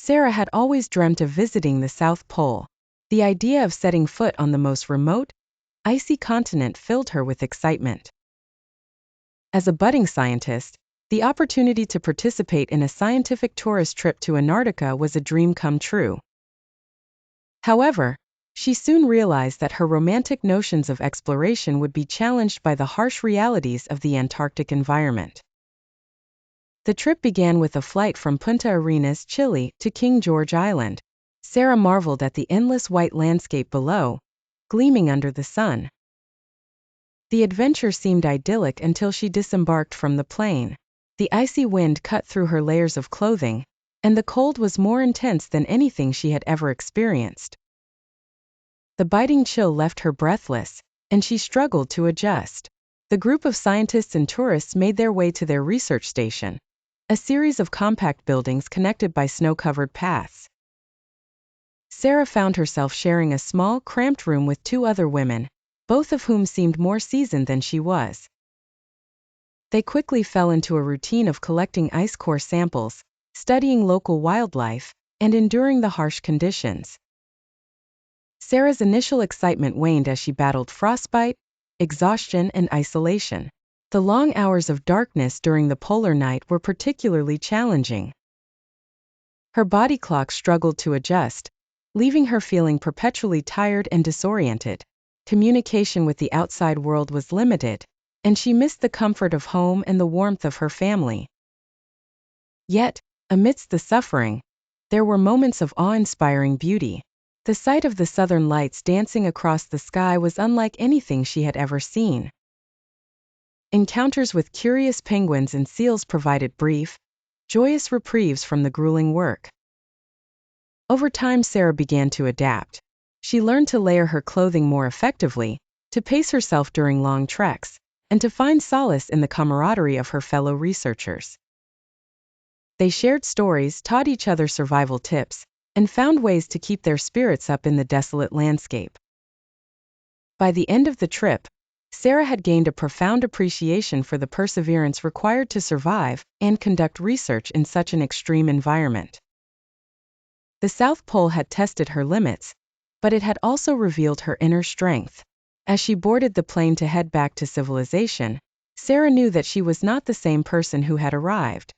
Sarah had always dreamt of visiting the South Pole. The idea of setting foot on the most remote, icy continent filled her with excitement. As a budding scientist, the opportunity to participate in a scientific tourist trip to Antarctica was a dream come true. However, she soon realized that her romantic notions of exploration would be challenged by the harsh realities of the Antarctic environment. The trip began with a flight from Punta Arenas, Chile, to King George Island. Sarah marveled at the endless white landscape below, gleaming under the sun. The adventure seemed idyllic until she disembarked from the plane. The icy wind cut through her layers of clothing, and the cold was more intense than anything she had ever experienced. The biting chill left her breathless, and she struggled to adjust. The group of scientists and tourists made their way to their research station, a series of compact buildings connected by snow-covered paths. Sarah found herself sharing a small, cramped room with two other women, both of whom seemed more seasoned than she was. They quickly fell into a routine of collecting ice core samples, studying local wildlife, and enduring the harsh conditions. Sarah's initial excitement waned as she battled frostbite, exhaustion, and isolation. The long hours of darkness during the polar night were particularly challenging. Her body clock struggled to adjust, leaving her feeling perpetually tired and disoriented. Communication with the outside world was limited, and she missed the comfort of home and the warmth of her family. Yet, amidst the suffering, there were moments of awe-inspiring beauty. The sight of the southern lights dancing across the sky was unlike anything she had ever seen. Encounters with curious penguins and seals provided brief, joyous reprieves from the grueling work. Over time, Sarah began to adapt. She learned to layer her clothing more effectively, to pace herself during long treks, and to find solace in the camaraderie of her fellow researchers. They shared stories, taught each other survival tips, and found ways to keep their spirits up in the desolate landscape. By the end of the trip, Sarah had gained a profound appreciation for the perseverance required to survive and conduct research in such an extreme environment. The South Pole had tested her limits, but it had also revealed her inner strength. As she boarded the plane to head back to civilization, Sarah knew that she was not the same person who had arrived.